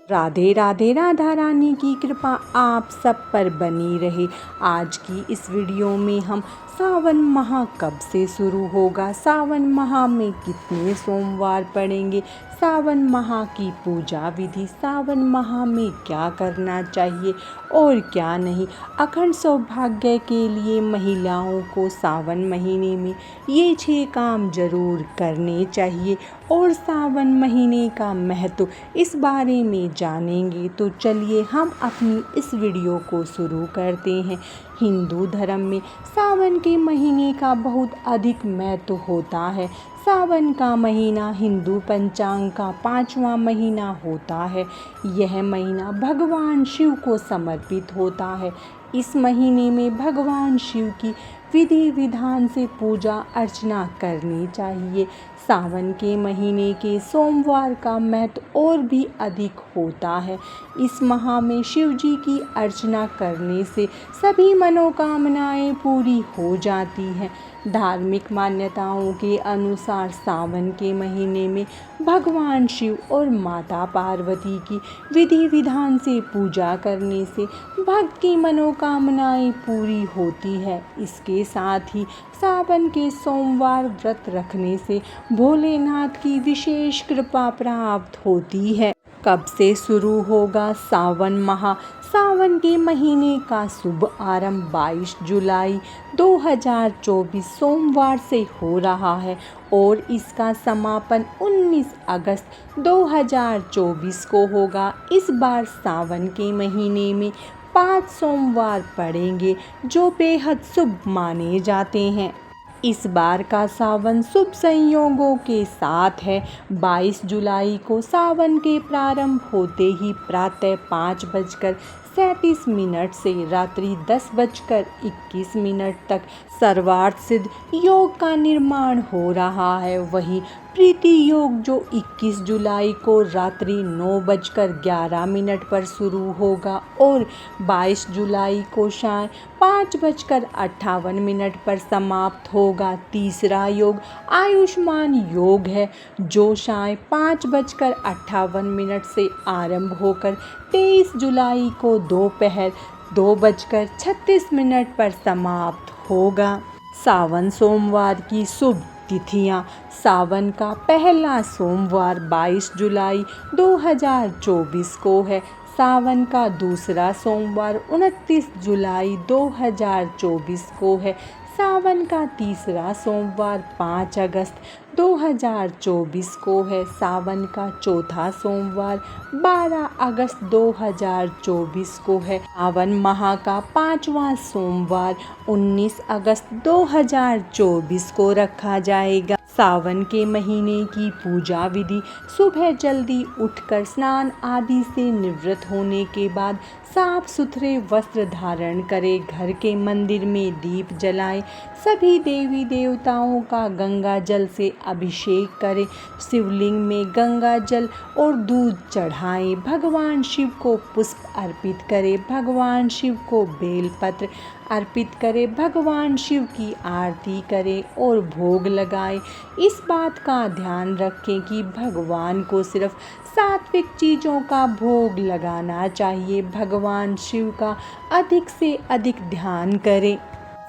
राधे राधे। राधा रानी की कृपा आप सब पर बनी रहे। आज की इस वीडियो में हम सावन माह कब से शुरू होगा, सावन माह में कितने सोमवार पड़ेंगे, सावन माह की पूजा विधि, सावन माह में क्या करना चाहिए और क्या नहीं, अखंड सौभाग्य के लिए महिलाओं को सावन महीने में ये 6 काम जरूर करने चाहिए और सावन महीने का महत्व इस बारे में जानेंगे। तो चलिए हम अपनी इस वीडियो को शुरू करते हैं। हिंदू धर्म में सावन के महीने का बहुत अधिक महत्व होता है। सावन का महीना हिंदू पंचांग का 5वां महीना होता है। यह महीना भगवान शिव को समर्पित होता है। इस महीने में भगवान शिव की विधि विधान से पूजा अर्चना करनी चाहिए। सावन के महीने के सोमवार का महत्व और भी अधिक होता है। इस माह में शिव जी की अर्चना करने से सभी मनोकामनाएं पूरी हो जाती हैं। धार्मिक मान्यताओं के अनुसार सावन के महीने में भगवान शिव और माता पार्वती की विधि विधान से पूजा करने से भक्त की मनोकामनाएं पूरी होती है। इसके साथ ही सावन के सोमवार व्रत रखने से भोलेनाथ की विशेष कृपा प्राप्त होती है। कब से शुरू होगा सावन माह? सावन के महीने का शुभ आरंभ 22 जुलाई 2024 सोमवार से हो रहा है और इसका समापन 19 अगस्त 2024 को होगा। इस बार सावन के महीने में 5 सोमवार पड़ेंगे जो बेहद शुभ माने जाते हैं। इस बार का सावन शुभ संयोगों के साथ है। 22 जुलाई को सावन के प्रारंभ होते ही प्रातः 5:37 से रात्रि 10:21 तक सर्वार्थ सिद्ध योग का निर्माण हो रहा है। वहीं प्रीति योग जो 21 जुलाई को रात्रि 9:11 पर शुरू होगा और 22 जुलाई को शाम 5:58 पर समाप्त होगा। तीसरा योग आयुष्मान योग है जो शाम 5:58 से आरंभ होकर 23 जुलाई को दोपहर 2:36 पर समाप्त होगा। सावन सोमवार की शुभ तिथियां। सावन का पहला सोमवार 22 जुलाई 2024 को है। सावन का दूसरा सोमवार 29 जुलाई 2024 को है। सावन का तीसरा सोमवार 5 अगस्त 2024 को है। सावन का चौथा सोमवार 12 अगस्त 2024 को है। सावन माह का 5वां सोमवार 19 अगस्त 2024 को रखा जाएगा। सावन के महीने की पूजा विधि। सुबह जल्दी उठकर स्नान आदि से निवृत्त होने के बाद साफ सुथरे वस्त्र धारण करें। घर के मंदिर में दीप जलाएं। सभी देवी देवताओं का गंगा जल से अभिषेक करें। शिवलिंग में गंगा जल और दूध चढ़ाएं। भगवान शिव को पुष्प अर्पित करें। भगवान शिव को बेलपत्र अर्पित करें। भगवान शिव की आरती करें और भोग लगाएं। इस बात का ध्यान रखें कि भगवान को सिर्फ सात्विक चीज़ों का भोग लगाना चाहिए। भगवान शिव का अधिक से अधिक ध्यान करें।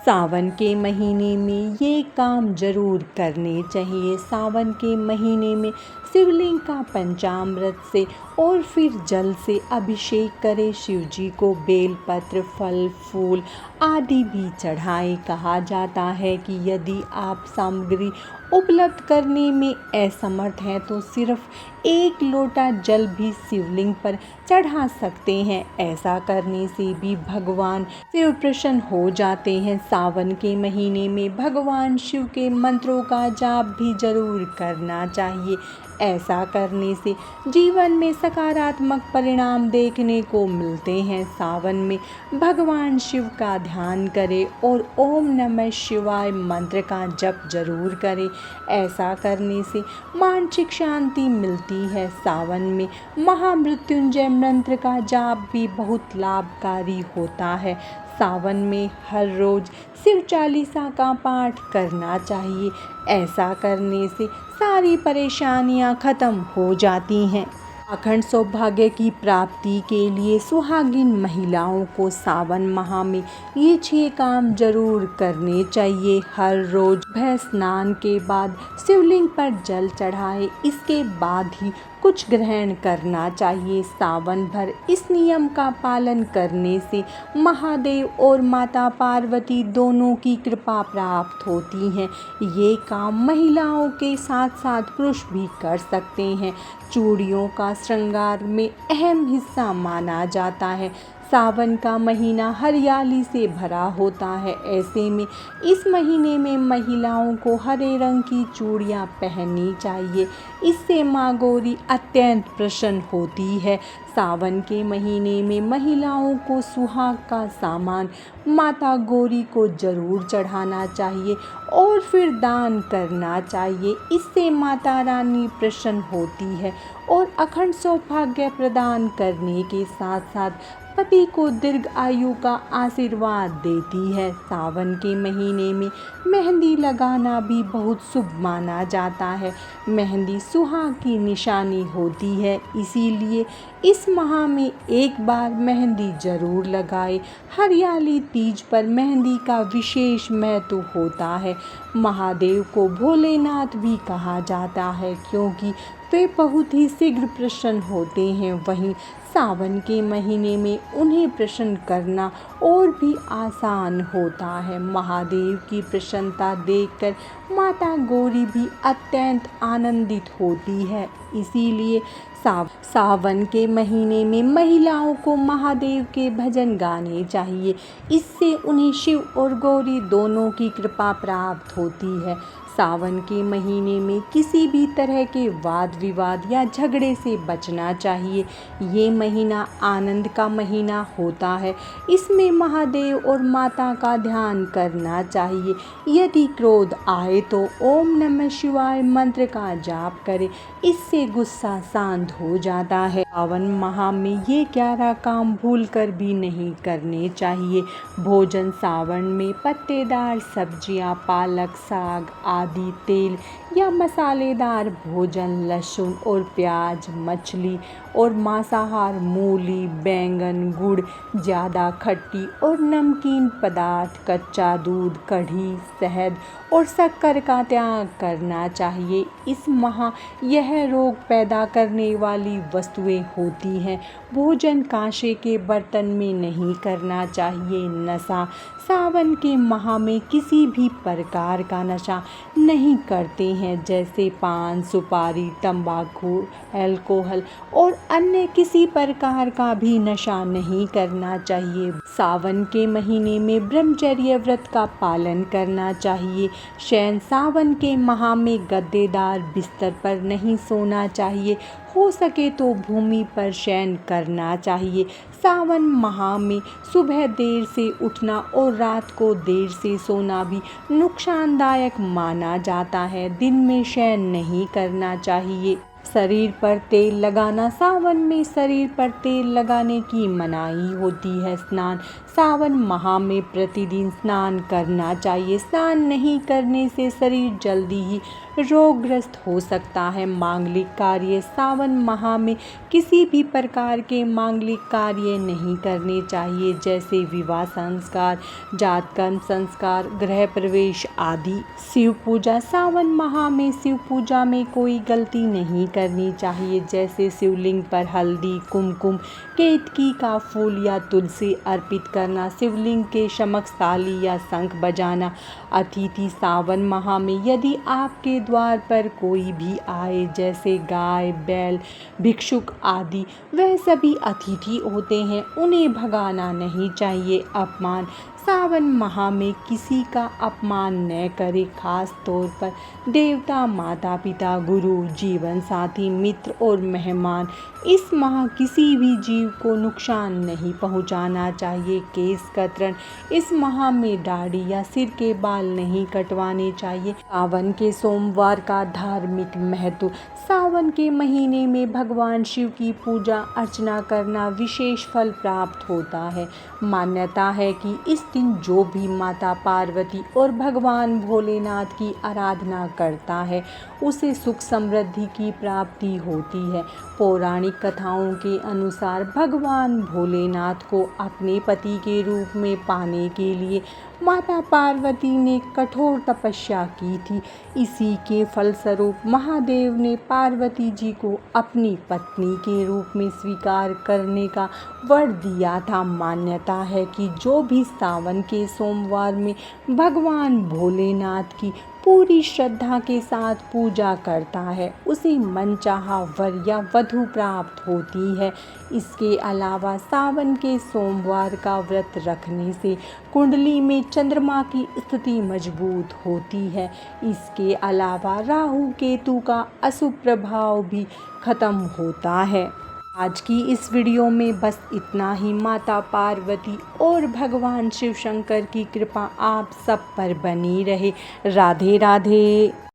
सावन के महीने में ये काम जरूर करने चाहिए। सावन के महीने में शिवलिंग का पंचामृत से और फिर जल से अभिषेक करें। शिव जी को बेलपत्र, फल, फूल आदि भी चढ़ाएं। कहा जाता है कि यदि आप सामग्री उपलब्ध करने में असमर्थ हैं तो सिर्फ 1 लोटा जल भी शिवलिंग पर चढ़ा सकते हैं। ऐसा करने से भी भगवान शिव प्रसन्न हो जाते हैं। सावन के महीने में भगवान शिव के मंत्रों का जाप भी जरूर करना चाहिए। ऐसा करने से जीवन में सकारात्मक परिणाम देखने को मिलते हैं। सावन में भगवान शिव का ध्यान करें और ओम नमः शिवाय मंत्र का जप जरूर करें। ऐसा करने से मानसिक शांति मिलती है। सावन में महामृत्युंजय मंत्र का जाप भी बहुत लाभकारी होता है। सावन में हर रोज शिव चालीसा का पाठ करना चाहिए। ऐसा करने से सारी परेशानियां खत्म हो जाती हैं। अखंड सौभाग्य की प्राप्ति के लिए सुहागिन महिलाओं को सावन माह में ये 6 काम जरूर करने चाहिए। हर रोज सुबह स्नान के बाद शिवलिंग पर जल चढ़ाएं, इसके बाद ही कुछ ग्रहण करना चाहिए। सावन भर इस नियम का पालन करने से महादेव और माता पार्वती दोनों की कृपा प्राप्त होती है। ये काम महिलाओं के साथ साथ पुरुष भी कर सकते हैं। चूड़ियों का श्रृंगार में अहम हिस्सा माना जाता है। सावन का महीना हरियाली से भरा होता है। ऐसे में इस महीने में महिलाओं को हरे रंग की चूड़ियाँ पहननी चाहिए। इससे माँ गौरी अत्यंत प्रसन्न होती है। सावन के महीने में महिलाओं को सुहाग का सामान माता गौरी को जरूर चढ़ाना चाहिए और फिर दान करना चाहिए। इससे माता रानी प्रसन्न होती है और अखंड सौभाग्य प्रदान करने के साथ साथ पति को दीर्घ आयु का आशीर्वाद देती है। सावन के महीने में मेहंदी लगाना भी बहुत शुभ माना जाता है। मेहंदी सुहाग की निशानी होती है, इसीलिए इस माह में एक बार मेहंदी जरूर लगाएं। हरियाली तीज पर मेहंदी का विशेष महत्व होता है। महादेव को भोलेनाथ भी कहा जाता है क्योंकि वे बहुत ही शीघ्र प्रसन्न होते हैं। वहीं सावन के महीने में उन्हें प्रसन्न करना और भी आसान होता है। महादेव की प्रसन्नता देखकर माता गौरी भी अत्यंत आनंदित होती है। इसीलिए सावन के महीने में महिलाओं को महादेव के भजन गाने चाहिए। इससे उन्हें शिव और गौरी दोनों की कृपा प्राप्त होती है। सावन के महीने में किसी भी तरह के वाद विवाद या झगड़े से बचना चाहिए। ये महीना आनंद का महीना होता है। इसमें महादेव और माता का ध्यान करना चाहिए। यदि क्रोध आए तो ओम नमः शिवाय मंत्र का जाप करें, इससे गुस्सा शांत हो जाता है। सावन माह में ये 11 काम भूलकर भी नहीं करने चाहिए। भोजन सावन में पत्तेदार सब्जियां, पालक, साग आदि, तेल या मसालेदार भोजन, लहसुन और प्याज, मछली और मांसाहार, मूली, बैंगन, गुड़, ज़्यादा खट्टी और नमकीन पदार्थ, कच्चा दूध, कढ़ी, शहद और शक्कर का त्याग करना चाहिए। इस माह यह रोग पैदा करने वाली वस्तुएं होती हैं। भोजन कांसे के बर्तन में नहीं करना चाहिए। नशा सावन के माह में किसी भी प्रकार का नशा नहीं करते हैं, जैसे पान, सुपारी, तंबाकू, अल्कोहल और अन्य किसी प्रकार का भी नशा नहीं करना चाहिए। सावन के महीने में ब्रह्मचर्य व्रत का पालन करना चाहिए। शयन सावन के माह में गद्देदार बिस्तर पर नहीं सोना चाहिए। हो सके तो भूमि पर शयन करना चाहिए। सावन माह में सुबह देर से उठना और रात को देर से सोना भी नुकसानदायक माना जाता है। दिन में शयन नहीं करना चाहिए। शरीर पर तेल लगाना सावन में शरीर पर तेल लगाने की मनाही होती है। स्नान सावन माह में प्रतिदिन स्नान करना चाहिए। स्नान नहीं करने से शरीर जल्दी ही रोगग्रस्त हो सकता है। मांगलिक कार्य सावन माह में किसी भी प्रकार के मांगलिक कार्य नहीं करने चाहिए, जैसे विवाह संस्कार, जातकर्म संस्कार, गृह प्रवेश आदि। शिव पूजा सावन माह में शिव पूजा में कोई गलती नहीं करनी चाहिए, जैसे शिवलिंग पर हल्दी, कुमकुम, केतकी का फूल या तुलसी अर्पित करना, शिवलिंग के समक्ष ताली या शंख बजाना। अतिथि सावन माह में यदि आपके द्वार पर कोई भी आए, जैसे गाय, बैल, भिक्षुक आदि, वह सभी अतिथि होते हैं, उन्हें भगाना नहीं चाहिए। अपमान सावन माह में किसी का अपमान न करें, खास तौर पर देवता, माता पिता, गुरु, जीवन साथी, मित्र और मेहमान। इस माह किसी भी जीव को नुकसान नहीं पहुंचाना चाहिए। केश कतरन इस माह में दाढ़ी या सिर के बाल नहीं कटवाने चाहिए। सावन के सोमवार का धार्मिक महत्व सावन के महीने में भगवान शिव की पूजा अर्चना करना विशेष फल प्राप्त होता है। मान्यता है कि इस दिन जो भी माता पार्वती और भगवान भोलेनाथ की आराधना करता है उसे सुख समृद्धि की प्राप्ति होती है। पौराणिक कथाओं के अनुसार भगवान भोलेनाथ को अपने पति के रूप में पाने के लिए माता पार्वती ने कठोर तपस्या की थी। इसी के फलस्वरूप महादेव ने पार्वती जी को अपनी पत्नी के रूप में स्वीकार करने का वर दिया था। मान्यता है कि जो भी सावन के सोमवार में भगवान भोलेनाथ की पूरी श्रद्धा के साथ पूजा करता है उसे मनचाहा वर या वधु प्राप्त होती है। इसके अलावा सावन के सोमवार का व्रत रखने से कुंडली में चंद्रमा की स्थिति मजबूत होती है। इसके अलावा राहु केतु का अशुभ प्रभाव भी खत्म होता है। आज की इस वीडियो में बस इतना ही। माता पार्वती और भगवान शिव शंकर की कृपा आप सब पर बनी रहे। राधे राधे।